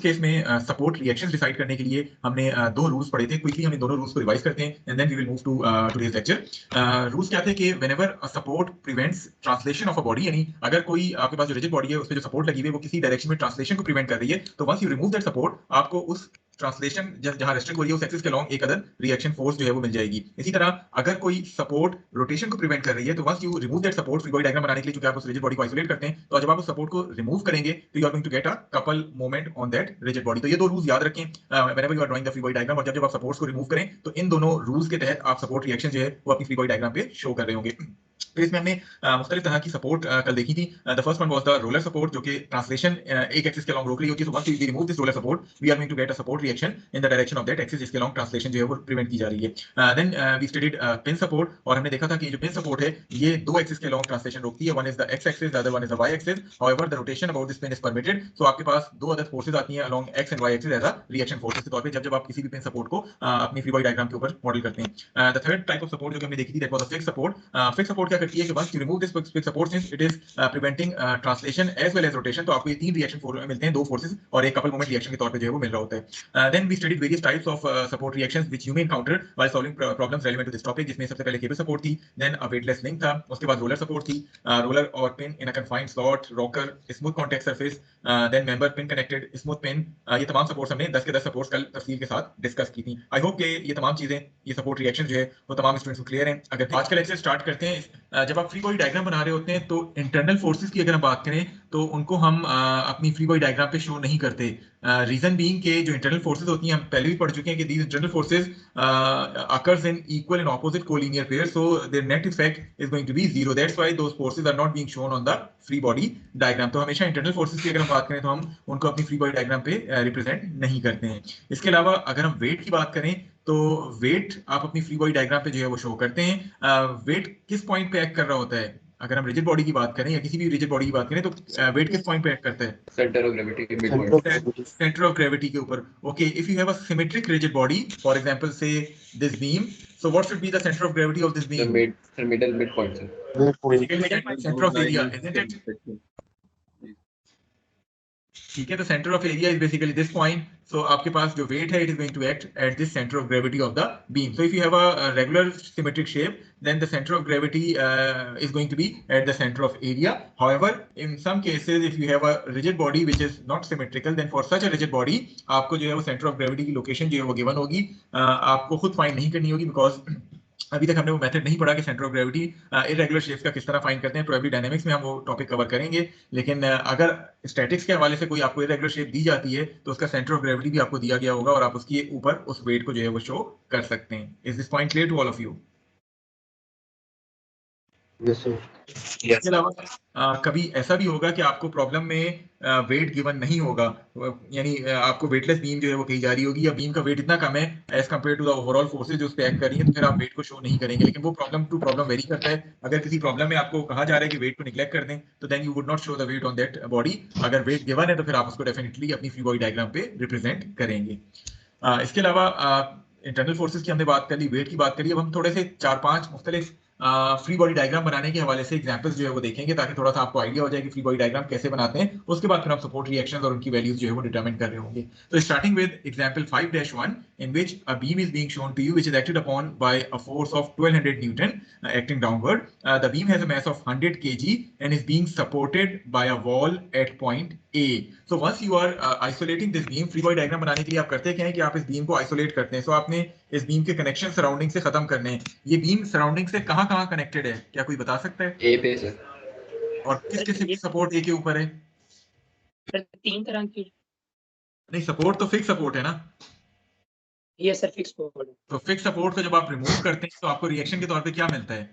Case में support reactions decide करने के लिए हमने दो रूल्स पढ़े थे। क्विकली हम इन दोनों रूल्स को रिवाइज करते हैं and then we will move to today's lecture. Rules क्या थे कि whenever a support prevents translation of a body, यानी अगर कोई आपके पास जो रिजिड बॉडी है उस पे जो सपोर्ट लगी हुई है वो किसी डायरेक्शन में ट्रांसलेशन को प्रिवेंट कर रही है, तो once you remove that support आपको उस ट्रांसलेशन जहां रेस्ट्रिक्ट हो रही है उस एक्सिस के अलोंग एक अदर रिएक्शन फोर्स जो है वो मिल जाएगी। इसी तरह अगर कोई सपोर्ट रोटेशन को प्रिवेंट कर रही है तो once you remove that support, free body diagram बनाने के लिए चूंकि आप उस रिजिड बॉडी को आइसोलेट करते हैं, तो जब आप उस सपोर्ट को रिमूव करेंगे तो you are going to get a couple moment on that rigid body. तो ये दो रूल्स याद रखें whenever you are drawing the free body diagram, और जब आप सपोर्ट्स को रिमूव करें तो इन दोनों रूल्स के तहत आप सपोर्ट रिएक्शन जो है वो अपनी फ्री बॉडी डायग्राम पे शो कर रहे होंगे। तो इसमें हमने मुख्तलिफ तरह की सपोर्ट कल देखी थी। The first one was the roller support, जो कि ट्रांसलेशन एक एक्सिस के अलोंग रोक रही होती है। So once we remove this roller support we are going to get a support reaction in the direction of that axis जिसके along translation जो है वो प्रिवेंट की जा रही है। Then we studied pin support, और हमने देखा था कि जो पिन सपोर्ट है ये दो एक्सिस के अलोंग ट्रांसलेशन रोकती है। One is the x axis, the other one is the y axis. However the rotation about this pin is permitted. So आपके पास दो अदर फोर्सेस आती हैं along x and y axis as a reaction forces के तौर पे जब आप किसी भी पिन सपोर्ट को अपनी फ्री बॉडी डायग्राम के ऊपर मॉडल करते हैं। The third type of support जो हमने देखी थी that was a fix support. Fix support क्या करती है कि once you remove this fix support since it is preventing translation as well as rotation, तो आपको ये तीन रिएक्शन मिलते हैं, दो फोर्सेस और एक कपल मोमेंट रिएक्शन के तौर पे जो है वो मिल रहा होता है। Then we studied various types of support reactions which you may encounter while solving problems relevant to this topic, जिसमें सबसे पहले केबल सपोर्ट थी, देन अ वेटलेस लिंक था, उसके बाद रोलर सपोर्ट थी, रोलर और pin in a confined slot, rocker, smooth contact surface, then member pin connected, smooth pin. ये तमाम सपोर्ट्स हमने 10 के 10 सपोर्ट्स कल तफसील के साथ डिस्कस की थी। आई होप कि ये तमाम चीजें, ये सपोर्ट रिएक्शन जो है वो तमाम स्टूडेंट्स को क्लियर है। अगर आज का लेक्चर स्टार्ट करते हैं, जब आप फ्री बॉडी डायग्राम बना रहे होते हैं तो इंटरनल फोर्सेस की अगर हम बात करें तो उनको हम अपनी फ्री बॉडी डायग्राम पे शो नहीं करते। रीजन बीइंग के जो इंटरनल फोर्सेस होती हैं हम पहले भी पढ़ चुके हैं कि these internal forces occurs in equal and opposite collinear pairs, so their net effect is going to be zero. That's why those forces are not being shown on the free body diagram. तो हमेशा internal forces की अगर हम बात करें तो हम उनको अपनी फ्री बॉडी डायग्राम पे रिप्रेजेंट नहीं करते हैं। इसके अलावा अगर हम वेट की बात करें तो वेट आप अपनी फ्री बॉडी डायग्राम पे जो है वो शो करते हैं। वेट किस पॉइंट पे एक्ट कर रहा होता है? अगर हम रिजिड बॉडी की बात करें या किसी भी रिजिड बॉडी की बात करें तो वेट किस पॉइंट पे एक्ट करता है? सेंटर ऑफ ग्रेविटी के mid point, centre of gravity के ऊपर। Okay, if you have a symmetric rigid body, for example say this beam, so what should be the center of gravity of this beam? the mid point, sir. Basically center of area, isn't it? ठीक है, तो centre of area is basically this point. So आपके पास जो weight है it is going to act at this centre of gravity of the beam. So if you have a regular symmetric shape then the center of gravity is going to be at the center of area. However, in some cases if you have a rigid body which is not symmetrical, then for such a rigid body आपको जो है वो center of gravity की location जो है वो given होगी, आपको खुद फाइंड नहीं करनी होगी, बिकॉज अभी तक हमने वो मेथड नहीं पढ़ा कि centre of gravity irregular shapes का किस तरह फाइंड करते हैं। प्रोबेबली डायनामिक्स में हम वो टॉपिक कवर करेंगे, लेकिन अगर स्टैटिक्स के हवाले से कोई आपको इरेगुलर शेप दी जाती है तो उसका सेंटर ऑफ ग्रेविटी भी आपको दिया गया होगा और आप उसके ऊपर उस वेट को जो है वो शो कर सकते हैं। Is this point clear to all of you? Yes, sir. इसके अलावा कभी ऐसा भी होगा कि आपको प्रॉब्लम में वेट गिवन नहीं होगा, यानी आपको वेटलेस बीम जो है वो कही जा रही होगी या बीम का वेट इतना कम है as compared to the overall forces जो उस पे एक्ट कर रही है, तो फिर आप वेट को शो नहीं करेंगे। लेकिन वो प्रॉब्लम टू प्रॉब्लम वेरी करता है। अगर किसी प्रॉब्लम में आपको कहा जा रहा है कि वेट को निग्लेक्ट कर दें तो then you would not show the weight on that body. अगर वेट गिवन है तो फिर आप उसको डेफिनेटली अपनी फ्री बॉडी डायग्राम पे रिप्रेजेंट करेंगे। इसके अलावा इंटरनल फोर्सेज की हमने बात कर ली, वेट की बात करी। अब हम थोड़े से 4-5 मुख्तलिफ फ्री बॉडी डायग्राम बनाने के हवाले से एग्जांपल्स जो है वो देखेंगे ताकि थोड़ा सा आपको आइडिया हो जाए कि फ्री बॉडी डायग्राम कैसे बनाते हैं। उसके बाद फिर हम सपोर्ट रिएक्शंस और उनकी वैल्यूज जो है वो डिटरमाइन कर रहे होंगे। तो starting with example 5-1 in which a beam is being shown to you which is acted upon by a force of 1200 Newton acting downward. The beam has a mass of 100 kg and is being supported by a wall at point A. So once you are isolating this beam, free body diagram बनाने के लिए आप करते क्या है कि आप इस बीम को आइसोलेट करते हैं। सो आपने इस बीम के कनेक्शन सराउंडिंग से खत्म करने हैं। ये बीम सराउंडिंग से कहां-कहां कनेक्टेड है, क्या कोई बता सकता है? ए पे सर। और किस सपोर्ट ए के ऊपर है? सर 3 तरह की। नहीं, सपोर्ट तो फिक्स सपोर्ट है ना? ये सर फिक्स सपोर्ट है। तो फिक्स सपोर्ट को जब आप रिमूव करते हैं तो आपको रिएक्शन के तौर पे क्या मिलता है?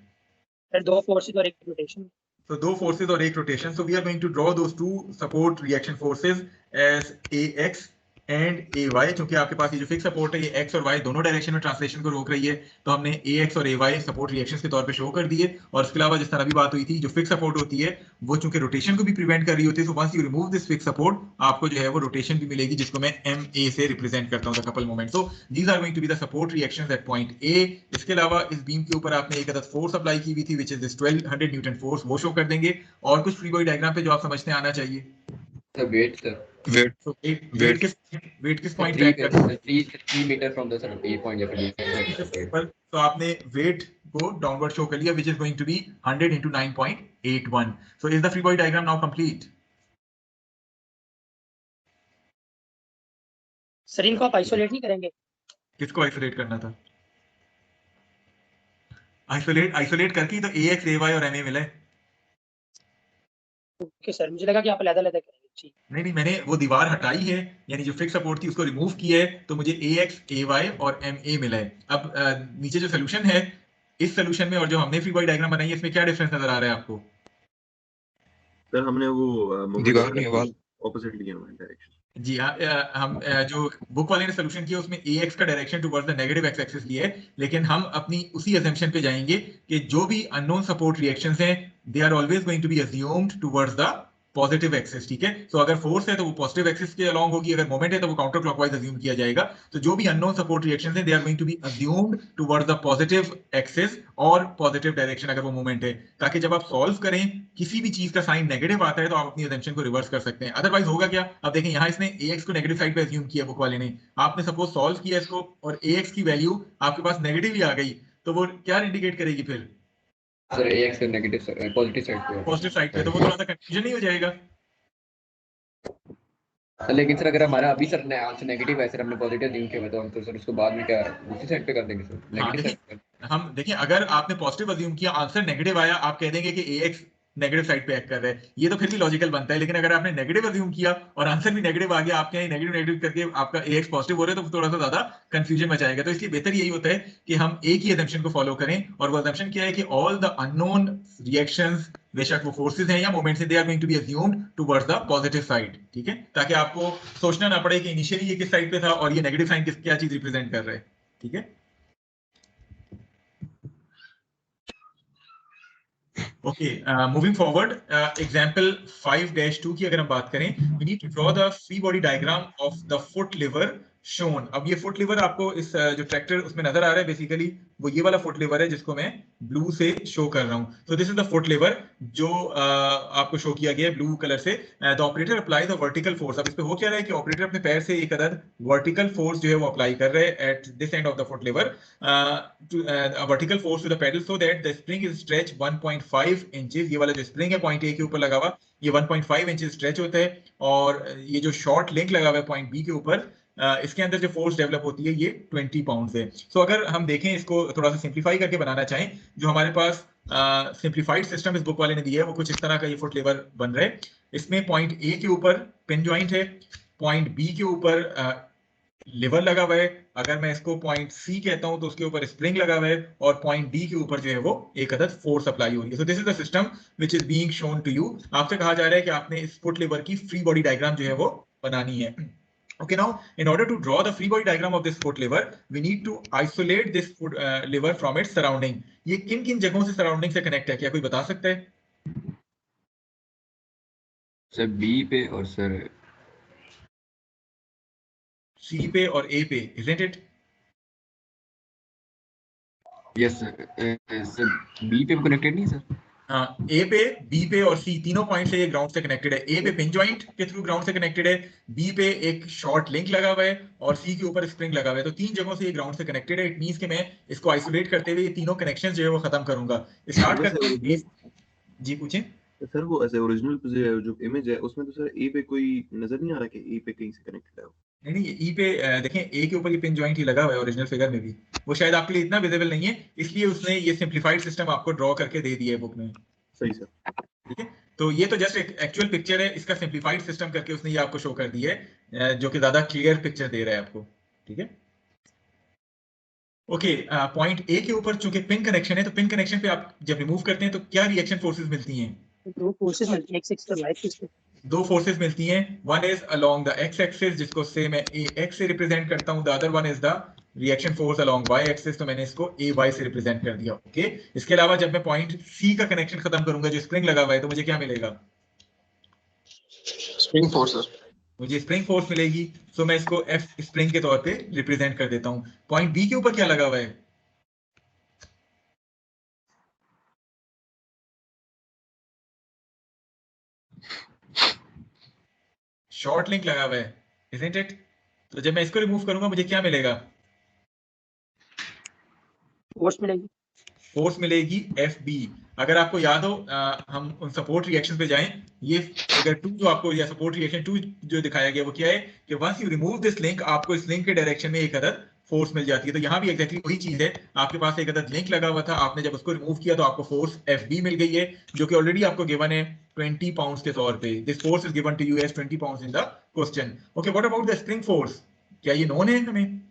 सर 2 फोर्सेस और एक रोटेशन। So 2 forces और एक rotation. So we are going to draw those 2 support reaction forces as AX and AY. क्योंकि आपके पास ये जो फिक्स सपोर्ट है ये X और Y दोनों डायरेक्शन में ट्रांसलेशन को रोक रही है, तो हमने AX और AY सपोर्ट रिएक्शंस के तौर पे शो कर दिए। और इसके अलावा जिस तरह अभी बात हुई थी, जो फिक्स सपोर्ट होती है वो चूंकि रोटेशन को भी प्रिवेंट कर रही होती है, so once you remove this fix support आपको जो है वो रोटेशन भी मिलेगी, जिसको मैं MA से रिप्रेजेंट करता हूं, the couple moment. So these are going to be the support reactions at point A। इसके अलावा इस बीम के ऊपर आपने एक अदद फोर्स अप्लाई की हुई थी which is this 1200 Newton force, वो शो कर देंगे। और कुछ फ्री बॉडी डायग्राम पे जो आप समझते आना चाहिए? Weight sir. Weight. So weight किस पॉइंट पे 3 एक्ट करता है? 3 meter from the sort of A point या फिर B point पर तो आपने वेट को डाउनवर्ड शो कर लिया which is going to be 100 into 9.81. So is the free body diagram now complete? Sir इनको आप आइसोलेट नहीं करेंगे? किसको आइसोलेट करना था? आइसोलेट करके ही तो AX, AY और MA मिला है। ओके सर, मुझे लगा कि आप अलग-अलग करेंगे। ठीक। नहीं, मैंने वो दीवार हटाई है, यानी जो फिक्स सपोर्ट थी उसको रिमूव किया है, तो मुझे AX, AY और MA मिला है। अब नीचे जो सोल्यूशन है, इस सोल्यूशन में और जो हमने फ्री बॉडी डायग्राम बनाई है, इसमें क्या डिफरेंस नजर आ रहा है आपको? सर हमने वो दीवार नहीं, वॉल। ऑपोजिट लिया हुआ है डायरेक्शन। जी हाँ, हम जो बुक वाले ने सोल्यूशन किया उसमें AX का direction towards the negative x axis लिया है, लेकिन हम अपनी उसी अजम्पशन पे जाएंगे कि जो भी अननोन सपोर्ट रिएक्शंस हैं, they are always going to be assumed towards the positive axis, ठीक है? सो अगर फोर्स है तो वो पॉजिटिव एक्सिस के अलोंग होगी, अगर मोमेंट है तो वो काउंटर क्लॉकवाइज अज्यूम किया जाएगा। तो जो भी अननोन सपोर्ट रिएक्शंस हैं, they are going to be assumed towards the positive axis और पॉजिटिव डायरेक्शन अगर वो मोमेंट है, ताकि जब आप सॉल्व करें किसी भी चीज का साइन नेगेटिव आता है तो आप अपनी अजम्पशन को रिवर्स कर सकते हैं। अदरवाइज होगा क्या? अब देखें यहाँ इसने AX को नेगेटिव साइड पे अज्यूम किया बुक वाले ने, आपने सपोज सॉल्व किया इसको और AX की वैल्यू आपके पास नेगेटिव ही आ गई, तो वो क्या इंडिकेट करेगी फिर? सर AX से नेगेटिव पॉजिटिव साइड पे पॉजिटिव साइड पे, तो वो थोड़ा सा कंफ्यूजन नहीं हो जाएगा? सर, लेकिन सर अगर हमारा अभी सर आंसर नेगेटिव है, सर हमने पॉजिटिव नहीं किया तो हम तो सर उसको बाद में क्या दूसरी साइड पे कर देंगे सर? हाँ, नेगेटिव साइड पे। हम देखिए, अगर आपने पॉजिटिव अज्यूम किया, आंसर नेगेटिव आया, आप कह देंगे कि AX नेगेटिव साइड पे एक्ट कर रहा है, ये तो फिर भी लॉजिकल बनता है। लेकिन अगर आपने नेगेटिव अज्यूम किया और आंसर भी नेगेटिव आ गया, आपके यहाँ नेगेटिव नेगेटिव करके आपका AX पॉजिटिव हो रहा है, तो थोड़ा सा ज्यादा कंफ्यूजन मचाएगा। तो इसलिए बेहतर यही होता है कि हम एक ही अजम्पशन को फॉलो करें, और वो अजम्पशन क्या है कि ऑल द अननोन रिएक्शंस, बेशक वो फोर्सेस हैं या मोमेंट्स हैं, they are going to be assumed towards the positive side, ठीक है? ताकि आपको सोचना ना पड़े कि इनिशियली ये किस साइड पे था और ये नेगेटिव साइन किस क्या चीज रिप्रेजेंट कर रहा है, ठीक है? Okay, moving forward, example 5-2 की अगर हम बात करें, we need to draw the free body diagram of the foot lever shown. अब ये foot lever आपको इस जो ट्रैक्टर उसमें नजर आ रहा है, बेसिकली वो ये वाला foot lever है जिसको मैं ब्लू से शो कर रहा हूँ। So this is the foot lever जो आपको शो किया गया है ब्लू कलर से। The operator applies a vertical force. अब इस पे हो क्या रहा है कि ऑपरेटर अपने पैर से एक अदद वर्टिकल फोर्स जो है वो अप्लाई कर रहे हैं at this end of the foot lever, a vertical force to the pedal so that the spring is stretched 1.5 inches. ये वाला जो स्प्रिंग है पॉइंट A के ऊपर लगा हुआ, ये 1.5 इंचेस स्ट्रेच होता है, और ये जो शॉर्ट लिंक लगा हुआ है पॉइंट B के ऊपर, इसके अंदर जो फोर्स डेवलप होती है ये 20 पाउंड है। सो अगर हम देखें, इसको थोड़ा सा सिंप्लीफाई करके बनाना चाहें, जो हमारे पास सिंप्लीफाइड सिस्टम इस बुक वाले ने दिया है वो कुछ इस तरह का ये फुट लेवर बन रहा है। इसमें पॉइंट A के ऊपर पिन जॉइंट है, पॉइंट B के ऊपर लिवर लगा हुआ है, अगर मैं इसको पॉइंट C कहता हूं तो उसके ऊपर स्प्रिंग लगा हुआ है, और पॉइंट D के ऊपर जो है वो एक अदद फोर्स अप्लाई हो रही है। So this is the system which is being shown to you. आपसे कहा जा रहा है कि आपने इस फुट लिवर की फ्री बॉडी डायग्राम जो है वो बनानी है। Okay, now in order to draw the free body diagram of this foot lever, we need to isolate this foot lever from its surrounding. ये किन किन जगहों से सराउंडिंग से कनेक्ट है, क्या कोई बता सकता है? सर B पे और सर C पे और A पे, isn't it? Yes sir B पे कनेक्टेड नहीं सर? हाँ, A पे, B पे और C तीनों पॉइंट से ये ग्राउंड से कनेक्टेड है। A पे पिन जॉइंट के थ्रू ग्राउंड से कनेक्टेड है, B पे एक शॉर्ट लिंक लगा हुआ है, और C के ऊपर स्प्रिंग लगा हुआ है। तो तीन जगहों से ये ग्राउंड से कनेक्टेड है। इट मींस कि मैं इसको आइसोलेट करते हुए ये तीनों कनेक्शन जो है वो खत्म करूंगा। स्टार्ट करते हैं। जी पूछें। सर वो ऐसे ओरिजिनल जो इमेज है उसमें तो सर ए पे कोई नजर नहीं आ रहा कि ए पे कहीं से कनेक्टेड है। नहीं, ई पे देखें, ए के ऊपर ये पिन जॉइंट ही लगा हुआ है ओरिजिनल फिगर में भी, वो शायद आपके लिए इतना विजिबल नहीं है, इसलिए उसने ये सिंप्लीफाइड सिस्टम आपको ड्रॉ करके दे दिया है बुक में। सही सर, ठीक है, तो ये तो जस्ट एक एक्चुअल पिक्चर है, इसका सिंप्लीफाइड सिस्टम करके उसने ये आपको शो कर दिया है, जो कि ज्यादा क्लियर पिक्चर दे रहा है आपको। ठीक है, ओके, पॉइंट ए के ऊपर चूंकि पिन कनेक्शन है, तो पिन कनेक्शन पे आप जब रिमूव करते हैं तो क्या रिएक्शन फोर्सेस मिलती हैं? दो फोर्सेस मिलती हैं, x पर y एक्सिस पे। दो फोर्सेस मिलती हैं, one is along the x axis जिसको से मैं ए एक्स से रिप्रेजेंट करता हूं, the other one is the reaction force along y axis, तो मैंने इसको ए वाई से रिप्रेजेंट कर दिया। ओके, इसके अलावा जब मैं पॉइंट सी का कनेक्शन खत्म करूंगा जो स्प्रिंग लगा हुआ है, तो मुझे क्या मिलेगा? Spring force. मुझे स्प्रिंग फोर्स मिलेगी। सो मैं इसको एफ स्प्रिंग के तौर पे रिप्रेजेंट कर देता हूं। पॉइंट बी के ऊपर क्या लगा हुआ है? शॉर्ट लिंक लगा हुआ है, isn't it? तो जब मैं इसको रिमूव करूंगा मुझे क्या मिलेगा? फोर्स मिलेगी। फोर्स मिलेगी FB। अगर आपको याद हो हम उन सपोर्ट रिएक्शन पे जाएं, ये फिगर 2 जो आपको या सपोर्ट रिएक्शन 2 जो दिखाया गया वो क्या है कि once you remove this link आपको इस लिंक के डायरेक्शन में एक अदद फोर्स मिल जाती है। तो यहाँ भी एग्जैक्टली वही चीज है, आपके पास एक अदद लिंक लगा हुआ था, आपने जब उसको रिमूव किया तो आपको फोर्स FB मिल गई है जो कि ऑलरेडी आपको गिवन है 20 पाउंड्स के तौर पे। This force is given to you as 20 pounds in the question. Okay, what about the spring force? क्या ये नोन है हमें?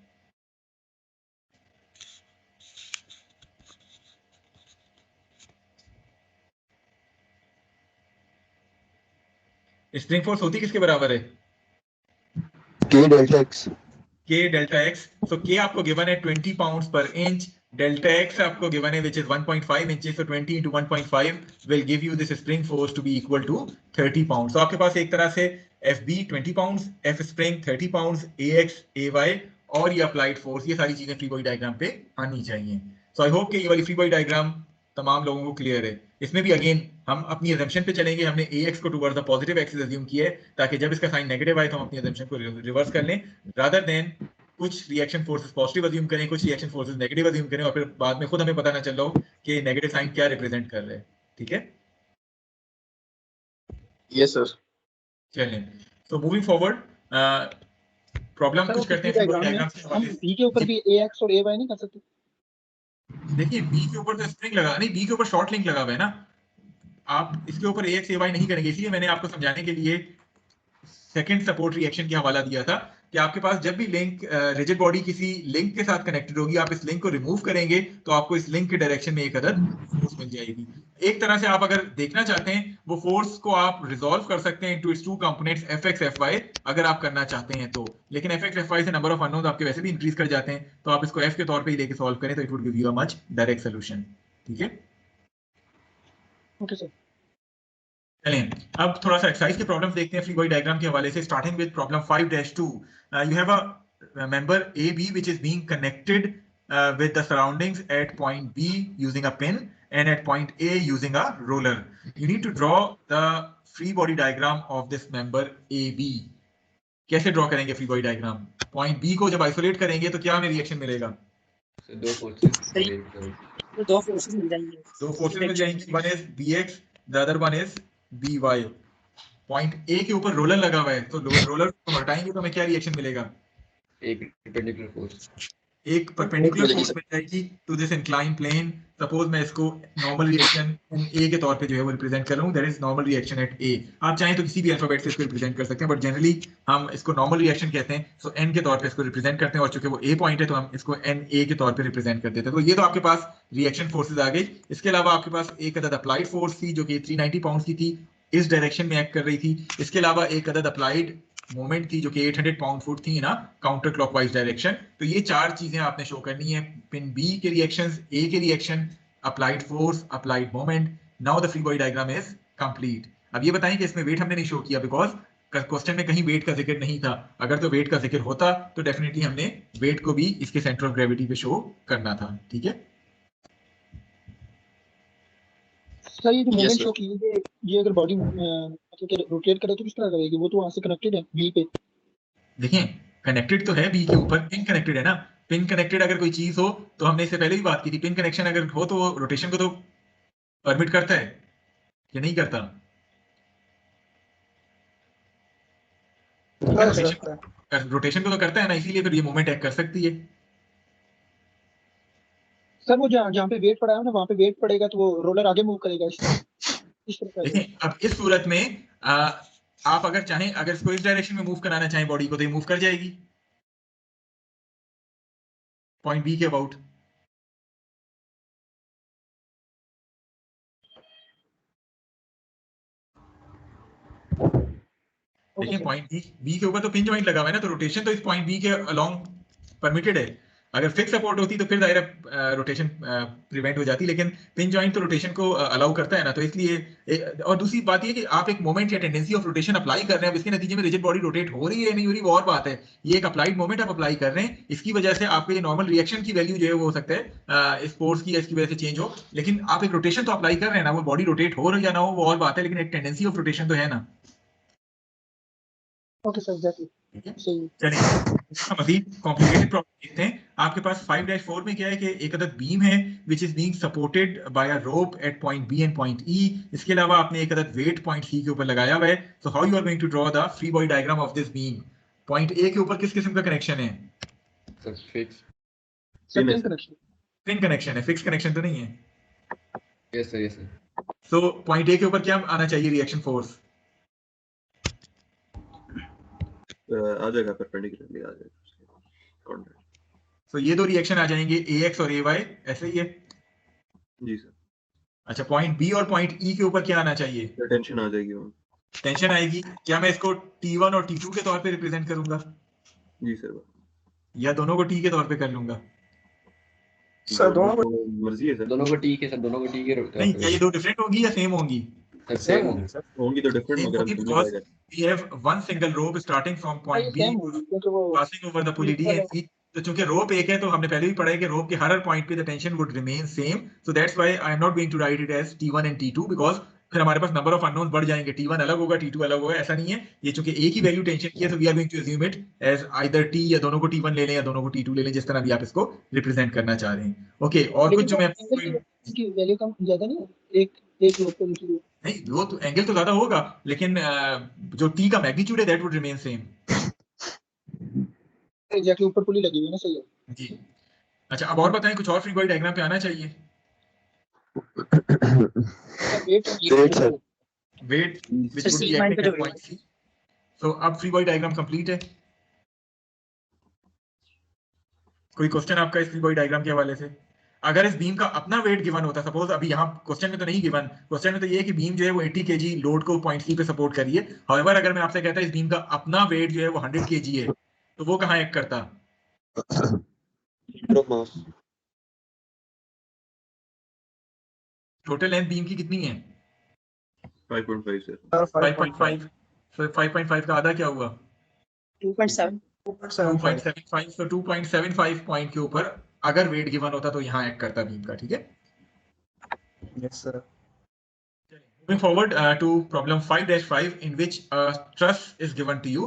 स्प्रिंग फोर्स होती किसके बराबर है? K delta x. K delta x. So K आपको गिवन है 20 पाउंड्स पर इंच, डेल्टा x आपको गिवन है which is 1.5 inches, so 20 into 1.5 will give you this spring force to be equal to 30 pounds. So आपके पास एक तरह से FB 20 pounds, F spring 30 pounds, AX, AY और ये अप्लाइड फोर्स, ये सारी चीजें फ्री बॉडी डायग्राम पे आनी चाहिए। सो आई होप कि ये वाली फ्री बॉडी डायग्राम तमाम लोगों को क्लियर है। इसमें भी अगेन हम अपनी अजम्पशन पे चलेंगे, हमने AX को towards the positive axis assume किया है ताकि जब इसका साइन नेगेटिव आए तो हम अपनी अजम्पशन को रिवर्स कर लें, रादर देन कुछ रिएक्शन फोर्सेस पॉजिटिव अज्यूम करें, कुछ रिएक्शन फोर्सेस नेगेटिव अज्यूम करें और फिर बाद में खुद हमें पता ना चल रहा हो कि नेगेटिव साइन क्या रिप्रेजेंट कर रहे हैं। ठीक है, Yes, sir. चलें। सो मूविंग फॉरवर्ड, प्रॉब्लम कुछ करते हैं डायग्राम से हम हवाले बी के ऊपर भी AX और AY नहीं कर सकते? देखिए बी के ऊपर तो स्प्रिंग लगा नहीं, बी के ऊपर शॉर्ट लिंक लगा हुआ है ना, आप इसके ऊपर AX AY नहीं करेंगे। इसलिए मैंने आपको समझाने के लिए सेकंड सपोर्ट रिएक्शन की हवाला दिया था कि आपके पास जब भी लिंक रिजिड बॉडी किसी लिंक के साथ कनेक्टेड होगी, आप इस लिंक को रिमूव करेंगे तो आपको इस लिंक के डायरेक्शन में एक अदद फोर्स मिल जाएगी। एक तरह से आप अगर देखना चाहते हैं वो फोर्स को आप रिजॉल्व कर सकते हैं into its two components Fx Fy अगर आप करना चाहते हैं तो, लेकिन Fx Fy से नंबर ऑफ अननोन्स आपके वैसे भी इंक्रीज कर जाते हैं, तो आप इसको F के तौर पे ही लेके सॉल्व करें तो it would give you a much direct solution. ठीक है, ओके सर। चलें अब थोड़ा सा एक्सरसाइज के प्रॉब्लम्स देखते हैं फ्री बॉडी डायग्राम के हवाले से, starting with problem 5-2। You have a member AB which is being connected with the surroundings at point B using a pin and at point A using a roller. You need to draw the free body diagram of this member AB. कैसे draw करेंगे free body diagram? Point B को जब isolate करेंगे तो क्या हमें reaction मिलेगा? दो फोर्सेस, तो दो फोर्सेस मिल जाएंगे। दो फोर्सेस मिल जाएंगी, one is BX, the other one is BY। Point A के ऊपर रोलर लगा हुआ है तो रोलर को हटाएंगे तो हमें क्या रिएक्शन मिलेगा? एक परपेंडिकुलर फोर्स, एक परपेंडिकुलर फोर्स मिल जाएगी to this incline plane. Suppose मैं इसको नॉर्मल रिएक्शन A के तौर पे जो है वो रिप्रेजेंट कर रहा हूं, that is normal reaction at A। आप चाहें तो किसी भी अल्फाबेट से इसको रिप्रेजेंट कर सकते हैं, बट जनरली हम इसको नॉर्मल रिएक्शन कहते हैं, सो N के तौर पे इसको रिप्रेजेंट करते हैं और चूंकि वो A पॉइंट है तो हम इसको NA के तौर पे रिप्रेजेंट कर देते हैं। तो ये तो आपके पास रिएक्शन फोर्सेज आ गई। इसके अलावा आपके पास एक अदद अप्लाइड फोर्स थी जो कि 390 पाउंड्स की थी, इस डायरेक्शन में एक्ट कर रही थी। इसके अलावा एक अदद अप्लाइड मोमेंट थी जो कि 800 पाउंड फुट थी ना काउंटर क्लॉकवाइज डायरेक्शन। तो ये चार चीजें आपने शो करनी है, पिन B के रिएक्शंस, A के reaction, applied force, applied moment. Now the free body diagram is complete. अब ये बताएं कि इसमें वेट हमने नहीं शो किया बिकॉज क्वेश्चन में कहीं वेट का जिक्र नहीं था। अगर तो वेट का जिक्र होता तो डेफिनेटली हमने वेट को भी इसके सेंटर ऑफ ग्रेविटी पे शो करना था। ठीक है, सर ये जो Yes, मोमेंट sir. शो की है, ये अगर बॉडी मतलब कि रोटेट करे तो किस तरह करेगी? वो तो वहां से कनेक्टेड है बी पे। देखिए कनेक्टेड तो है B के ऊपर, पिन कनेक्टेड है ना। पिन कनेक्टेड अगर कोई चीज हो तो हमने इससे पहले भी बात की थी, पिन कनेक्शन अगर हो तो वो रोटेशन को तो परमिट करता है या नहीं करता? रोटेशन को तो करता है ना, इसीलिए फिर ये मूवमेंट एक्ट कर सकती है। सर वो जहाँ पे वेट पड़ा है ना, वहाँ पे वेट पड़ेगा तो वो रोलर आगे मूव करेगा इस तरह का। देखिए अब इस सूरत में आप अगर चाहें, अगर इसको इस डायरेक्शन में मूव कराना चाहें बॉडी को तो ये मूव कर जाएगी पॉइंट B के अबाउट। देखिए पॉइंट B के ऊपर तो पिन जॉइंट लगा हुआ है ना, तो रोटेशन तो इस पॉइंट B के अलोंग परमिटेड है। अगर फिक्स सपोर्ट होती तो फिर दायरा रोटेशन प्रिवेंट हो जाती, लेकिन पिन जॉइंट तो रोटेशन को अलाउ करता है ना, तो इसलिए और दूसरी बात ये कि आप एक मोमेंट या टेंडेंसी ऑफ रोटेशन अप्लाई कर रहे हैं, अब इसके नतीजे में रिजिड बॉडी रोटेट हो रही है या नहीं हो रही वो और बात है। ये एक अप्लाइड मोमेंट आप अप्लाई कर रहे हैं, इसकी वजह से आपके ये नॉर्मल रिएक्शन की वैल्यू जो है वो हो सकता है इस फोर्स की या इसकी वजह से चेंज हो, लेकिन आप एक रोटेशन तो अप्लाई कर रहे हैं ना, वो बॉडी रोटेट हो रही या ना हो वो और बात है, लेकिन एक टेंडेंसी ऑफ रोटेशन तो है ना। ओके सर एग्जैक्टली ठीक है, सही है। चलिए इसका मजीद कॉम्प्लिकेटेड प्रॉब्लम देखते हैं। आपके पास 5-4 में क्या है कि एक अदद बीम है which is being supported by a rope at point B and point E. इसके अलावा आपने एक अदद वेट पॉइंट सी के ऊपर लगाया हुआ है। So how you are going to draw the free body diagram of this beam. Point A के ऊपर किस किस्म का कनेक्शन है? Sir fix. सर Pin है pin sir. Connection pin connection है, फिक्स कनेक्शन तो नहीं है। Yes sir yes sir. So point A के ऊपर क्या आना चाहिए रिएक्शन फोर्स? आ जाएगा परपेंडिकुलरली आ जाएगा कॉन्टैक्ट। सो ये दो रिएक्शन आ जाएंगे AX और AY, ऐसे ही है। जी सर। अच्छा, पॉइंट बी और पॉइंट ई के ऊपर क्या आना चाहिए? टेंशन आ जाएगी वहाँ। टेंशन आएगी। क्या मैं इसको T1 और T2 के तौर पे रिप्रेजेंट करूंगा जी सर। या दोनों को T के तौर पे कर लूंगा? सर दोनों को मर्जी है सर। दोनों को ठीक है सर, दोनों को ठीक है। नहीं, क्या ये दो डिफरेंट होंगी या सेम होंगी? सर सेम होंगे। सर होंगी तो डिफरेंट Same मगर हम होगी समझ because पाएगा। we have one single rope starting from ये point B सेम होगी क्योंकि वो passing over the pulley D and C। तो चूंकि रोप एक है तो हमने पहले भी पढ़ा है कि रोप के हर पॉइंट पे the tension would remain same. So that's why I am not going to write it as T1 and T2 because फिर हमारे पास नंबर ऑफ अननोन्स बढ़ जाएंगे। T1 अलग होगा, T2 अलग होगा, ऐसा नहीं है। ये चूंकि एक ही वैल्यू टेंशन की है तो we are going to assume it as either T, या दोनों को T1 ले लें या दोनों को T2 ले लें, जिस तरह भी आप इसको रिप्रेजेंट करना चाह रहे हैं। ओके, और कुछ लेकिन जो मैं एंगल की वैल्यू कम ज्यादा नहीं है, एक लोग पे दूसरी नहीं, वो तो एंगल तो ज्यादा होगा लेकिन जो T का मैग्नीट्यूड है that would remain same. Exactly ऊपर पुली लगी हुई है ना, सही है। जी। अच्छा, अब और बताएं, कुछ और फ्री बॉडी डायग्राम पे आना चाहिए। Wait wait sir wait which Sir, would be C line acting पे at जो point C। So अब फ्री बॉडी डायग्राम कंप्लीट है। कोई क्वेश्चन आपका इस फ्री बॉडी डायग्राम के हवाले से? अगर इस बीम का अपना वेट गिवन होता, सपोज अभी यहाँ क्वेश्चन में तो नहीं गिवन, क्वेश्चन में तो ये है कि बीम जो है वो 80 kg लोड को पॉइंट सी पे सपोर्ट करिए। हाउएवर अगर मैं आपसे कहता इस बीम का अपना वेट जो है वो 100 kg है, तो वो कहाँ एक्ट करता? मास टोटल लेंथ बीम की कितनी है? 5.5 सर। 5.5। so 5.5 का आधा क्या हुआ? 2.7 2.75। तो 2.75 पॉइंट के ऊपर अगर वेट गिवन होता तो यहाँ एक्ट करता बीम का। ठीक है, yes sir moving forward to problem 5-5 in which a truss is given to you.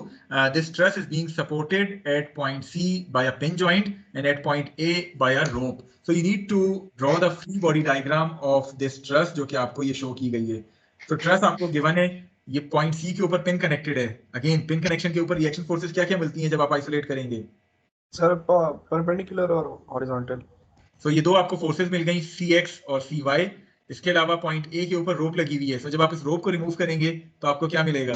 This truss is being supported at point C by a pin joint and at point A by a rope. So you need to draw the free body diagram of this truss जो कि आपको ये show की गई है। तो truss आपको given है, ये point C के ऊपर पिन कनेक्टेड है। अगेन पिन कनेक्शन के ऊपर रिएक्शन फोर्सेस क्या क्या मिलती हैं जब आप आइसोलेट करेंगे? सर परपेंडिकुलर और हॉरिजॉन्टल तो ये दो आपको फोर्सेस मिल गई CX और CY। इसके अलावा पॉइंट ए के ऊपर रोप लगी हुई है। सो जब आप इस रोप को रिमूव करेंगे तो आपको क्या मिलेगा?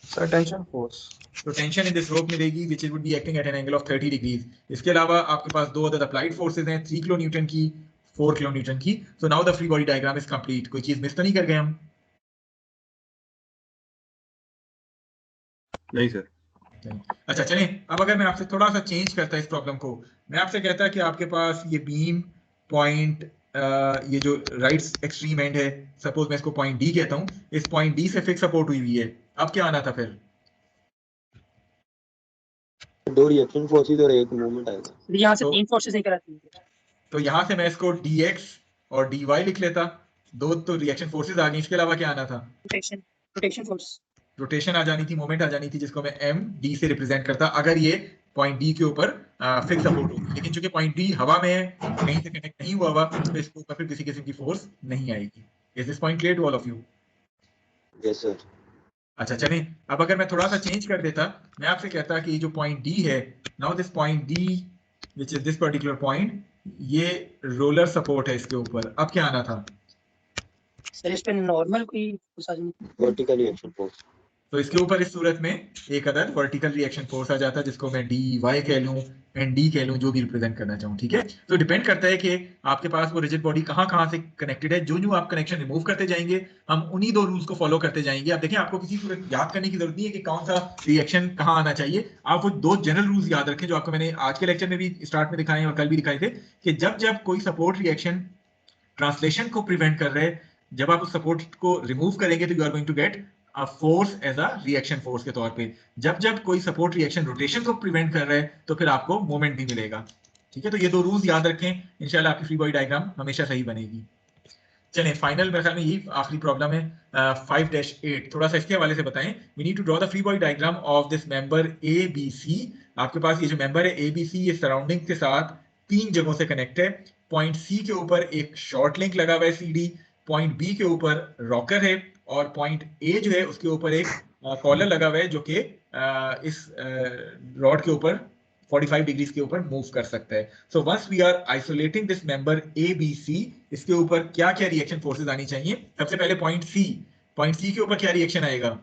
सर टेंशन फोर्स तो टेंशन इन दिस रोप मिलेगी which would be acting at an angle of 30 degrees. इसके अलावा आपके पास दो अदर अप्लाइड फोर्सेस हैं, 3 किलो न्यूटन की, 4 किलो न्यूटन की। So now the free body diagram is complete. कोई चीज मिस तो नहीं कर गए हम? नहीं सर। अच्छा चलें, अब अगर मैं आपसे थोड़ा सा चेंज करता इस प्रॉब्लम को, मैं आपसे कहता कि आपके पास ये बीम पॉइंट ये जो राइट एक्सट्रीम एंड है, सपोज मैं इसको पॉइंट डी कहता हूँ, इस पॉइंट डी से फिक्स सपोर्ट हुई हुई है। अब क्या आना था फिर? दो रिएक्शन फोर्सेस और एक मूवमेंट आएगा यहाँ से तो- 3 फोर्सेस लेकर आती है। तो यहाँ से मैं इसको dx और dy लिख लेता। दो तो रिएक्शन फोर्सेस आ गई। इसके अलावा क्या आना था? Rotation force. रोटेशन आ जानी थी, मोमेंट आ जानी थी, जिसको मैं m d से रिप्रेजेंट करता अगर ये पॉइंट डी के ऊपर फिक्स सपोर्ट होगी। लेकिन चूंकि पॉइंट डी हवा में है, कहीं से कनेक्ट नहीं हुआ हुआ, तो इसके ऊपर फिर किसी किस्म की फोर्स नहीं आएगी। Is this point clear to all of you? Yes sir अच्छा चलें, अब अगर मैं थोड़ा सा चेंज कर देता, मैं आपसे कहता कि जो पॉइंट डी है, now this point D which is this particular point, ये रोलर सपोर्ट है इसके ऊपर। अब क्या आना था? सर इस पे नॉर्मल कोई फोर्स आ जाए। वर्टिकल रिएक्शन फोर्स तो इसके ऊपर इस सूरत में एक अदर वर्टिकल रिएक्शन फोर्स आ जाता है, जिसको मैं डी वाई कह लूं, एंड डी कह लूं, जो भी रिप्रेजेंट करना चाहूं। ठीक है, तो डिपेंड करता है कि आपके पास वो रिजिड बॉडी कहां से कनेक्टेड है। जो आप कनेक्शन रिमूव करते जाएंगे, हम उन्हीं दो रूल्स को फॉलो करते जाएंगे। अब देखिए, आपको किसी सूरत याद करने की जरूरत नहीं है कि कौन सा रिएक्शन कहां आना चाहिए। आप वो दो जनरल रूल्स याद रखें जो आपको मैंने आज के लेक्चर में भी स्टार्ट में दिखाए और कल भी दिखाए थे, कि जब कोई सपोर्ट रिएक्शन ट्रांसलेशन को प्रिवेंट कर रहे हैं, जब आप उस सपोर्ट को रिमूव करेंगे तो you are going to get a force as a reaction force के तौर पे। जब कोई सपोर्ट रिएक्शन रोटेशन को प्रिवेंट कर रहा है तो फिर आपको मोमेंट भी मिलेगा। ठीक है, तो ये दो रूल्स याद रखें, इंशाल्लाह आपकी फ्री बॉडी डायग्राम हमेशा सही बनेगी। चलें फाइनल मेरे ख्याल में यही आखिरी प्रॉब्लम है 5-8 थोड़ा सा इसके हवाले से बताएं। We need to draw the free body diagram of this member A B C. आपके पास ये जो मेंबर है ए बी सी ये सराउंडिंग के साथ 3 जगहों से कनेक्ट है। पॉइंट सी के ऊपर एक शॉर्ट लिंक लगा हुआ है सी डी, पॉइंट बी के ऊपर रॉकर है और पॉइंट ए जो है उसके ऊपर एक कॉलर लगा हुआ है जो कि इस रॉड के ऊपर 45 डिग्रीज के ऊपर मूव कर सकता है। So once we are isolating this member A B C, इसके ऊपर क्या क्या रिएक्शन फोर्सेस आनी चाहिए? सबसे पहले पॉइंट सी के ऊपर क्या रिएक्शन आएगा?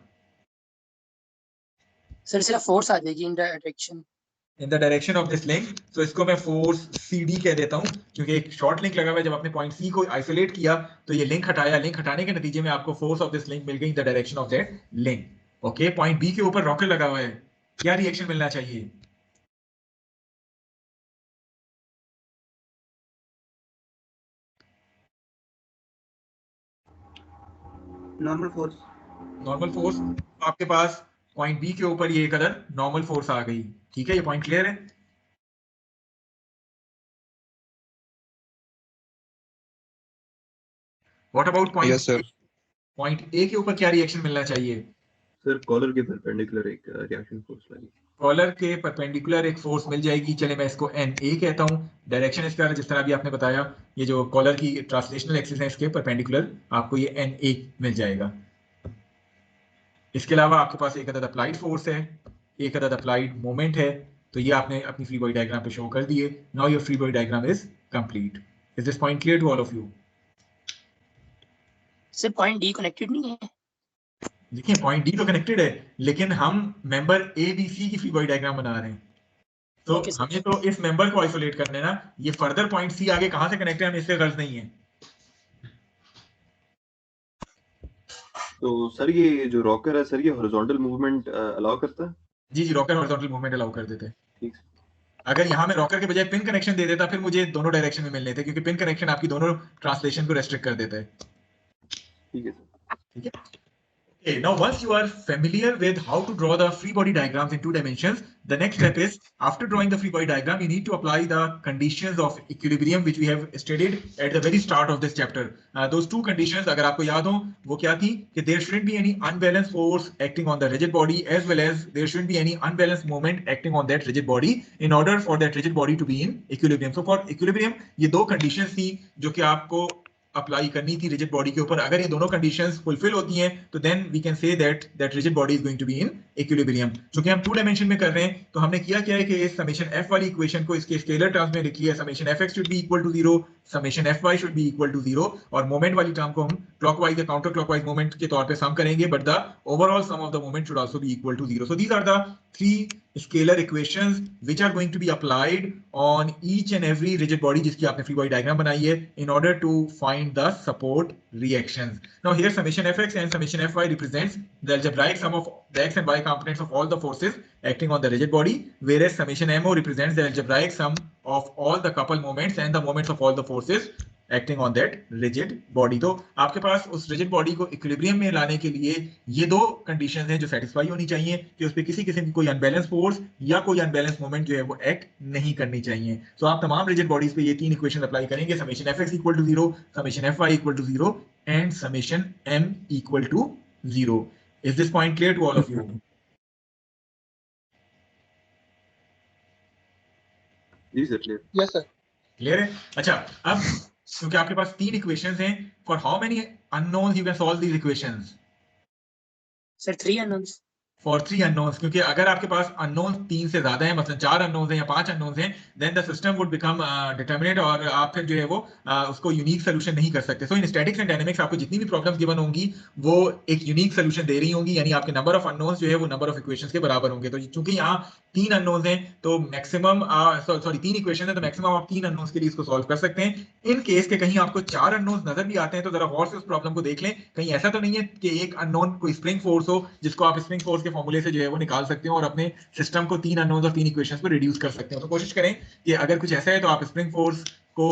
सर सिर्फ फोर्स आ जाएगी इन the direction of this link. तो इसको मैं फोर्स सी डी कह देता हूं क्योंकि एक शॉर्ट लिंक लगा हुआ है। जब आपने पॉइंट सी को आइसोलेट किया तो ये लिंक हटाया, लिंक हटाने के नतीजे में आपको फोर्स ऑफ दिस लिंक मिल गई in the direction of that link. Okay, point B के ऊपर रॉकर लगा हुआ है, क्या रिएक्शन मिलना चाहिए? Normal force. Normal force. आपके पास पॉइंट बी के ऊपर ये एक अदर नॉर्मल फोर्स आ गई। ठीक है, ये पॉइंट क्लियर है? What about point? Yes sir. Point A के ऊपर क्या रिएक्शन मिलना चाहिए? सर कॉलर के परपेंडिकुलर एक रिएक्शन फोर्स लगी। कॉलर के परपेंडिकुलर एक फोर्स मिल जाएगी। चले मैं इसको एन ए कहता हूं। डायरेक्शन इसका जिस तरह भी आपने बताया, ये जो कॉलर की ट्रांसलेशनल एक्सिस है इसके परपेंडिकुलर आपको ये एन ए मिल जाएगा। इसके अलावा आपके पास एक अदद अप्लाइड फोर्स है, एक अदद अप्लाइड मोमेंट है। तो ये आपने अपनी फ्री बॉडी डायग्राम पे शो कर दिए। Now your free body diagram is complete. Is this point clear to all of you? Sir point D connected नहीं है। देखिए पॉइंट डी तो कनेक्टेड है, लेकिन हम मेंबर ए बी सी की फ्री बॉडी डायग्राम बना रहे हैं। तो Okay, sir. हमें तो इस मेंबर को आइसोलेट करना है ना। ये फर्दर पॉइंट सी आगे कहां से कनेक्ट है हमें इससे गर्ज नहीं है। तो सर ये जो रॉकर है सर ये हॉरिजॉन्टल मूवमेंट अलाउ करता है? जी जी, रॉकर हॉरिजॉन्टल मूवमेंट अलाउ कर देते हैं। ठीक। अगर यहाँ में रॉकर के बजाय पिन कनेक्शन दे देता फिर मुझे दोनों डायरेक्शन में मिलने थे, क्योंकि पिन कनेक्शन आपकी दोनों ट्रांसलेशन को रेस्ट्रिक्ट कर देता है। ठीक है सर। ठीक है। Okay, now once you are familiar with how to draw the free body diagrams in 2 dimensions, the next step is after drawing the free body diagram, you need to apply the conditions of equilibrium which we have studied at the very start of this chapter. Those 2 conditions, अगर आपको याद हो, वो क्या थी कि there shouldn't be any unbalanced force acting on the rigid body as well as there shouldn't be any unbalanced moment acting on that rigid body in order for that rigid body to be in equilibrium. So for equilibrium, ये 2 conditions थी जो कि आपको apply करनी थी rigid body के ऊपर। अगर ये दोनों कंडीशंस फुलफिल होती हैं तो then we can say that rigid body is going to be in equilibrium. क्योंकि हम 2 डायमेंशन में कर रहे हैं तो हमने किया क्या है कि इस समेशन एफ वाली इक्वेशन को इसके स्केलर टर्म्स में लिख लिया। Summation F x should be equal to 0, summation F y should be equal to 0, और मोमेंट वाली टर्म को हम क्लॉकवाइज या काउंटर क्लॉकवाइज मोमेंट के तौर पे सम करेंगे, but the overall sum of the moment should also be equal to 0. So these are the 3 scalar equations which are going to be applied on each and every rigid body जिसकी आपने free body diagram बनाई है in order to find the support reactions. Now here summation fx and summation fy represents the algebraic sum of the x and y components of all the forces acting on the rigid body, whereas summation mo represents the algebraic sum of all the couple moments and the moments of all the forces acting on that rigid body. तो आपके पास उस rigid body को equilibrium में लाने के लिए ये 2 conditions हैं जो सेटिस्फाई होनी चाहिए कि उस पर किसी किस्म की कोई अनबैलेंस फोर्स या कोई अनबैलेंस मोमेंट जो है वो एक्ट नहीं करनी चाहिए। सो आप तमाम रिजिड बॉडीज पे ये 3 इक्वेशन अप्लाई करेंगे, summation F equal to 0, summation F y equal to 0 and summation M equal to 0। Is this point clear to all of you? जी sir clear. Yes sir. Clear है। अच्छा, अब क्योंकि आपके पास 3 इक्वेशंस हैं, for how many unknowns you can solve these equations? Sir 3 unknowns. For 3 unknowns, क्योंकि अगर आपके पास अननोन्स 3 से ज्यादा है, मतलब 4 अननोन्स हैं या 5 अननोन्स हैं, then the system would become determinate और आप फिर जो है वो उसको यूनिक सोल्यूशन नहीं कर सकते। सो इन स्टैटिक्स एंड डायनामिक्स आपको जितनी भी प्रॉब्लम्स गिवन होंगी वो एक यूनिक सोल्यूशन दे रही होंगी, यानी आपके नंबर ऑफ अननोन्स जो है वो नंबर ऑफ इक्वेशंस के बराबर होंगे। तो चूंकि यहाँ 3 अननोन्स हैं तो मैक्सिमम 3 इक्वेशन है तो मैक्सिमम आप 3 अननोन्स के लिए इसको सॉल्व कर सकते हैं। इन केस के कहीं आपको 4 अननोन्स नजर भी आते हैं तो जरा गौर से उस प्रॉब्लम को देख लें, कहीं ऐसा तो नहीं है कि एक अननोन कोई स्प्रिंग फोर्स हो जिसको आप स्प्रिंग फोर्स के फॉर्मूले से जो है वो निकाल सकते हो और अपने सिस्टम को 3 अननोन्स और 3 इक्वेशंस पर रिड्यूस कर सकते हो। तो कोशिश करें कि अगर कुछ ऐसा है तो आप स्प्रिंग फोर्स को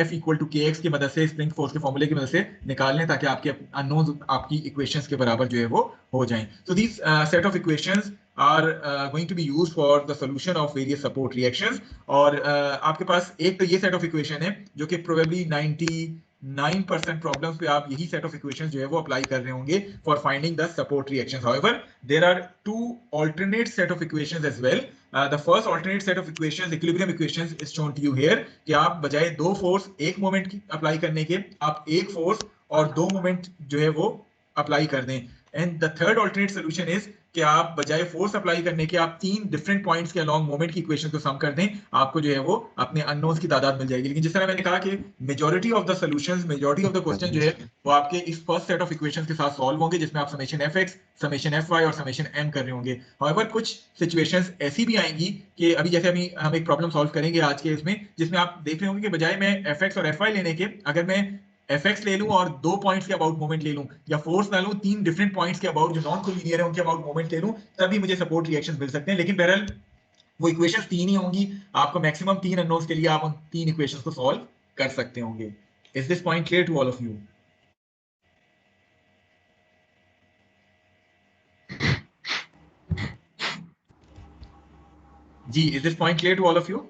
F इक्वल टू के एक्स की मदद से स्प्रिंग फोर्स के फॉर्मूले की मदद से निकाल लें ताकि आपके अननोन्स आपकी इक्वेशंस के बराबर जो है वो हो जाएं। So these set of equations are going to be used for the solution of various support reactions। और आपके पास एक तो ये set of equation है जो कि probably 99% प्रॉब्लम्स पे आप यही सेट ऑफ इक्वेशंस जो है वो अप्लाई कर रहे होंगे for finding the support reactions. However there are two alternate set of equations as well. The first alternate set of equations, equilibrium equations, is shown to you here कि आप बजाय दो फोर्स एक मोमेंट अप्लाई करने के आप एक force और दो मोमेंट जो है वो अप्लाई कर दें. And the third alternate solution is कि आप बजाय फोर्स अप्लाई करने के आप तीन डिफरेंट पॉइंट्स के अलोंग मोमेंट की इक्वेशन को सम कर दें, आपको जो है वो अपने अननोन्स की तादाद मिल जाएगी. लेकिन जिस तरह मैंने कहा कि majority of the solutions, majority of the question जो है वो आपके इस फर्स्ट सेट ऑफ इक्वेशंस के साथ सॉल्व होंगे जिसमें आप समेशन fx, समेशन fy और समेशन m कर रहे होंगे. हाउएवर कुछ सिचुएशंस ऐसी भी आएंगी कि अभी जैसे हम एक प्रॉब्लम सॉल्व करेंगे आज के इसमें जिसमें आप देख रहे होंगे कि बजाय मैं fx और fy लेने के अगर मैं fx ले लूं और 2 पॉइंट्स के अबाउट मोमेंट ले लूं या फोर्स ना लूं, तीन डिफरेंट पॉइंट्स के अबाउट जो नॉन कोलिनियर है उनके अबाउट मोमेंट ले लूं, तभी मुझे सपोर्ट रिएक्शंस मिल सकते हैं. लेकिन बहरहाल वो इक्वेशंस तीन ही होंगी. आपको मैक्सिमम तीन अननोन्स के लिए आप उन तीन इक्वेशंस को सॉल्व कर सकते होंगे. Is this point clear to all of you? जी, is this point clear to all of you?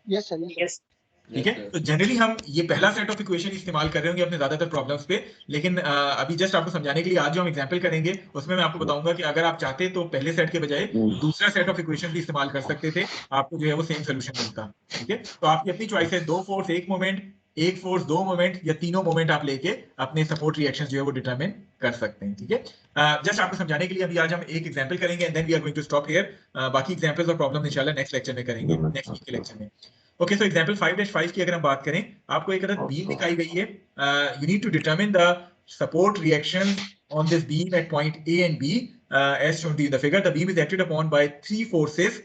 Yes sir. Yes. ठीक है. तो जनरली हम ये पहला सेट ऑफ इक्वेशन इस्तेमाल कर रहे होंगे अपने ज्यादातर प्रॉब्लम्स पे. लेकिन अभी जस्ट आपको समझाने के लिए आज जो हम एग्जांपल करेंगे उसमें मैं आपको बताऊंगा कि अगर आप चाहते तो पहले सेट के बजाय दूसरा सेट ऑफ इक्वेशन भी इस्तेमाल कर सकते थे, आपको जो है वो सेम सोल्यूशन मिलता. ठीक है. तो आपकी अपनी चॉइस है, दो फोर्स एक मोमेंट, एक फोर्स दो मोमेंट या तीनों मोमेंट आप लेके अपने सपोर्ट रिएक्शन जो है वो डिटरमिन कर सकते हैं. ठीक है. जस्ट आपको समझाने के लिए अभी आज हम एक एग्जांपल करेंगे and then we are going to stop here. बाकी एग्जांपल्स और प्रॉब्लम इंशाल्लाह नेक्स्ट लेक्चर में करेंगे, नेक्स्ट वीक के लेक्चर में. ओके, सो एग्जांपल 5-5 की अगर हम बात करें, आपको एक अदद बीम दिखाई गई है. You need to determine the support reaction on this beam at point A and B as shown in the figure. The beam is acted upon by three forces,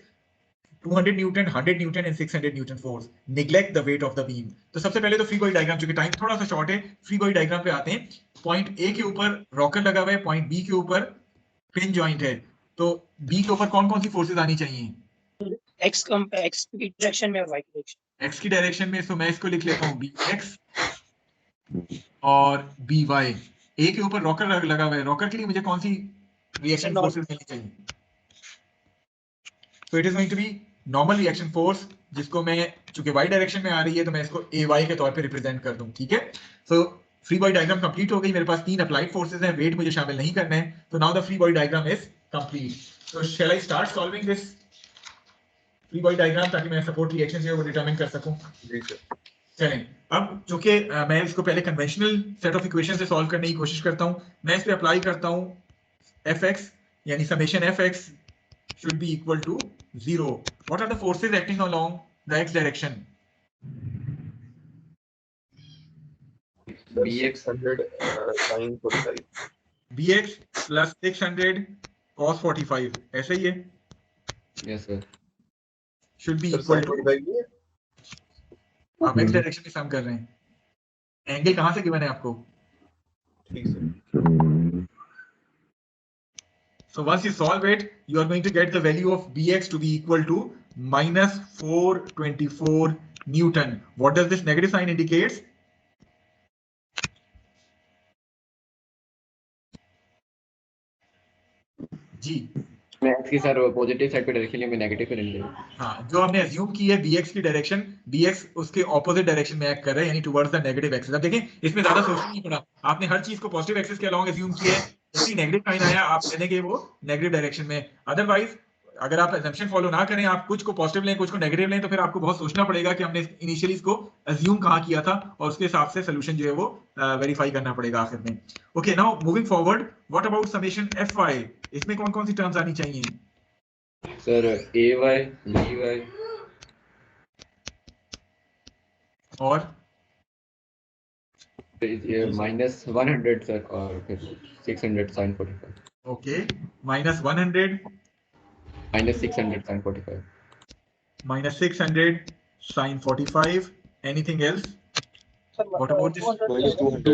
200 Newton, 100 Newton and 600 Newton force. Neglect the weight of the beam. तो सबसे पहले तो free body diagram, चूंकि time थोड़ा सा short है, free body diagram पे आते हैं. पॉइंट A के ऊपर रॉकर लगा हुआ है, पॉइंट B के ऊपर पिन जॉइंट है. तो B के ऊपर कौन कौन सी फोर्सेस आनी चाहिए? x की डायरेक्शन में और y की डायरेक्शन. x की डायरेक्शन में, तो मैं इसको लिख लेता हूँ bx और by. A के ऊपर रॉकर लगा हुआ है, रॉकर के लिए मुझे कौन सी रिएक्शन फोर्सेस मिलनी चाहिए? तो it is going to be normal reaction force, जिसको मैं, चूंकि y डायरेक्शन में आ रही है तो मैं इसको ay के तौर पे रिप्रेजेंट कर दूं. ठीक है. So free body diagram complete हो गई. मेरे पास तीन अप्लाइड फोर्सेस हैं, वेट मुझे शामिल नहीं करना है. तो now the free body diagram is complete. So shall I start solving this free body diagram ताकि मैं सपोर्ट रिएक्शन जो है वो डिटरमिन कर सकूं? जी सर. चलें. अब चूंकि मैं इसको पहले कन्वेंशनल सेट ऑफ इक्वेशन से सॉल्व करने की कोशिश करता हूं, मैं इस पे अप्लाई करता हूं fx, यानी summation fx should be equal to 0. What are the forces acting along the x direction? bx 100 sin 45. bx plus 600 cos 45. ऐसे ही है. yes sir. Should be sir equal sin to, 45 भी है. आप x डायरेक्शन में सम कर रहे हैं. एंगल कहां से गिवन है आपको? ठीक sir. So once you solve it, you are going to get the value of bx to be equal to minus 424 Newton. What does this negative sign indicates? जी, मैं इसकी सर पॉजिटिव साइड पे direction में negative पे लेंगे. हाँ, जो हमने assume की है bx की डायरेक्शन, bx उसके ऑपोजिट डायरेक्शन में एक्ट कर रहा है, यानी टुवर्ड्स द नेगेटिव एक्सिस. अब देखें, इसमें ज्यादा सोचना नहीं पड़ा. आपने हर चीज को पॉजिटिव एक्सिस के अलोंग अज्यूम किया है. जैसे नेगेटिव साइन आया, आप लेंगे वो नेगेटिव डायरेक्शन में. अदरवाइज अगर आप असम्पशन फॉलो ना करें, आप कुछ को पॉजिटिव लें, कुछ को नेगेटिव लें, तो फिर आपको बहुत सोचना पड़ेगा कि हमने इनिशियली इसको अज्यूम कहाँ किया था, और उसके हिसाब से सोल्यूशन जो है वो वेरीफाई करना पड़ेगा आखिर में. Okay, now moving forward, what about summation fy? इसमें कौन कौन सी टर्म्स आनी चाहिए? सर ay by और minus 100 सर, और फिर 600 sin 45. Okay, minus 100 minus 600 sin 45. minus 600 sin 45. Anything else? Sir What about this? minus 200.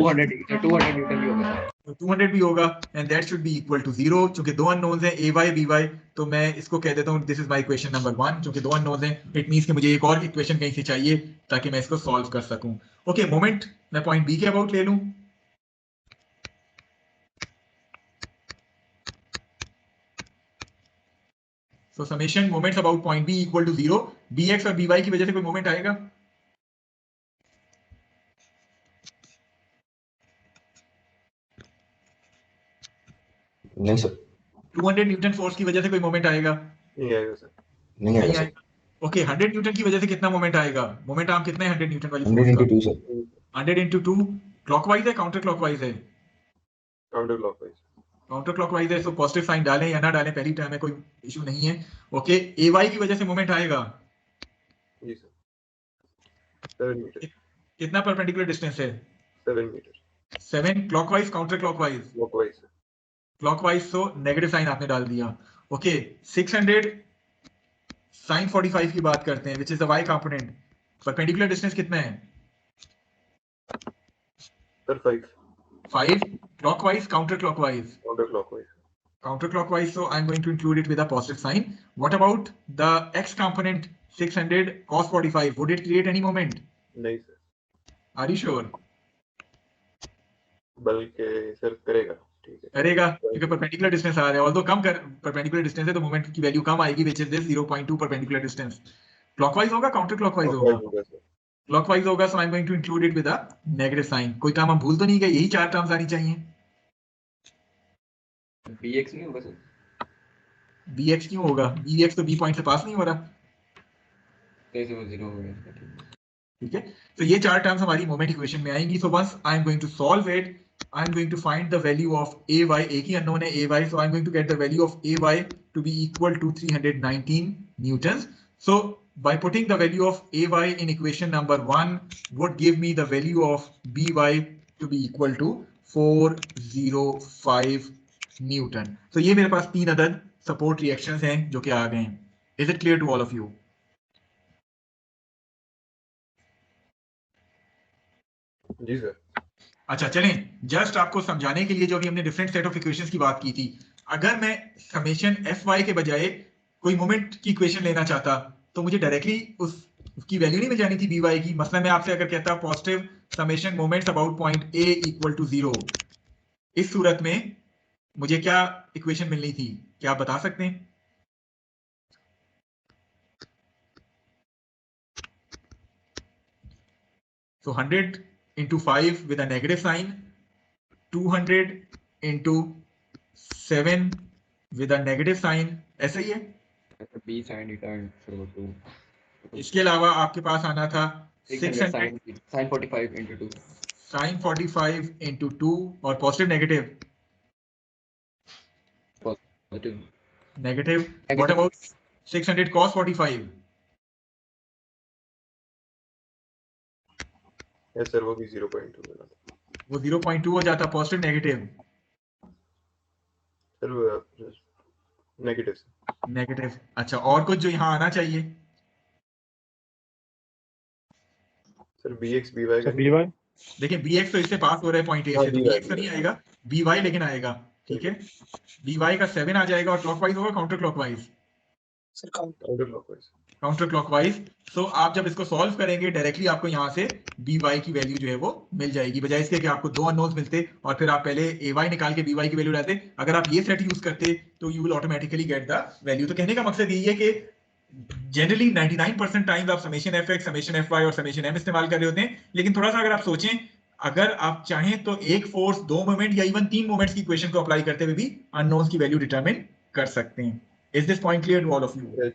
200 Newton भी होगा सर. तो 200 भी होगा, and that should be equal to 0. चूंकि दो अननोन्स हैं ay by, तो मैं इसको कह देता हूँ this is my equation number 1. चूंकि दो अननोन्स हैं, इट मींस कि मुझे एक और इक्वेशन कहीं से चाहिए ताकि मैं इसको सॉल्व कर सकूं. ओके, मोमेंट मैं पॉइंट B के अबाउट ले लूं. So summation moments about point B equal to 0. bx और by की वजह से कोई मोमेंट आएगा? नहीं सर 200 न्यूटन फोर्स की वजह से कोई मोमेंट आएगा? नहीं आएगा सर। नहीं आएगा नहीं सर आएगा। ओके 100 न्यूटन की वजह से कितना मोमेंट आएगा? मोमेंट आर्म कितना है 100 न्यूटन वाली 100 फोर्स into का? 2 सर 100 into 2 क्लॉकवाइज है काउंटर क्लॉकवाइज है? Counter clockwise. काउंटर क्लॉकवाइज है, सो पॉजिटिव साइन डालें या ना डालें पहली टर्म में कोई इशू नहीं है। ओके ay की वजह से मोमेंट आएगा? जी सर 7 मीटर। कितना परपेंडिकुलर डिस्टेंस है? 7 metre 7 clockwise counter clockwise? Clockwise sir. Clockwise, so negative sign आपने डाल दिया। ओके 600 sin 45 की बात करते हैं, which is the y component. Perpendicular distance कितना है? Sir 5 5 clockwise counter clockwise? Counter clockwise. Counter clockwise, so I'm going to include it with a positive sign. What about the x component 600 cos 45? Would it create any moment? नहीं sir, Are you sure? बल्कि sir करेगा। ठीक है करेगा क्योंकि perpendicular distance आ रहा है, although कम कर परपेंडिकुलर डिस्टेंस है तो मोमेंट की वैल्यू कम आएगी, which is this 0.2 perpendicular distance. Clockwise होगा काउंटर क्लॉकवाइज होगा? क्लॉकवाइज होगा सर। क्लॉकवाइज होगा, so I'm going to include it with a negative sign. कोई टर्म हम भूल तो नहीं गए? यही चार टर्म्स आनी चाहिए। bx नहीं होगा सर? bx क्यों होगा? bx तो b पॉइंट से पास नहीं हो रहा। तो इसे वो 0 हो गया। ठीक है, तो ये चार टर्म्स हमारी मोमेंट इक्वेशन में आएंगी। So once I am going to solve it, I am going to find the value of ay, एक ही अननोन है ay, so I am going to get the value of ay to be equal to 319 newton. सो by putting the value of ay in equation number 1 would give me the value of by to be equal to 405 Newton. तो ये मेरे पास तीन अदद support reactions हैं जो कि आ गए हैं। Is it clear to all of you? जी सर। अच्छा चलें, जस्ट आपको समझाने के लिए जो अभी हमने डिफरेंट सेट ऑफ इक्वेशंस की बात की थी, अगर मैं समेशन fy के बजाय कोई मोमेंट की इक्वेशन लेना चाहता तो मुझे डायरेक्टली उसकी वैल्यू नहीं मिल जानी थी by की। मसलन मैं आपसे अगर कहता positive summation moments about point a equal to 0, इस सूरत में मुझे क्या इक्वेशन मिलनी थी? क्या आप बता सकते हैं? So 100 into 5 with a negative sign, 200 into 7 with a negative sign, ऐसा ही है। b sin theta into 2 इसके अलावा आपके पास आना था 600 600 sin 45 into 2 sin 45 into 2 और positive negative positive negative. What about 600 cos 45? Yes sir, वो भी 0.2 मिला था वो 0.2 हो जाता, positive negative sir. Negative sir. Negative. अच्छा, और कुछ जो यहाँ आना चाहिए? सर bx by का देखिए bx तो इससे पास हो रहा है पॉइंट a हाँ, से, तो by bx तो नहीं आएगा, by लेकिन आएगा। ठीक है, by का 7 आ जाएगा और क्लॉकवाइज होगा counter clockwise? Sir counter counter clockwise. Counter clockwise. So आप जब इसको सॉल्व करेंगे डायरेक्टली आपको यहाँ से by की वैल्यू जो है वो मिल जाएगी, बजाय इसके कि आपको दो अननोन्स मिलते और फिर आप पहले ay निकाल के by की वैल्यू लाते। अगर आप ये सेट यूज करते तो you will automatically gate the value. तो कहने का मकसद यही है कि जनरली 99% टाइम आप समेशन fx, समेशन fy और समेशन m इस्तेमाल कर रहे होते हैं, लेकिन थोड़ा सा अगर आप सोचें, अगर आप चाहें तो एक फोर्स, दो मोमेंट या इवन तीन मोमेंट्स की इक्वेशन को अप्लाई करते हुए भी अननोन्स की वैल्यू डिटरमिन कर सकते हैं। Is this point clear to all of you?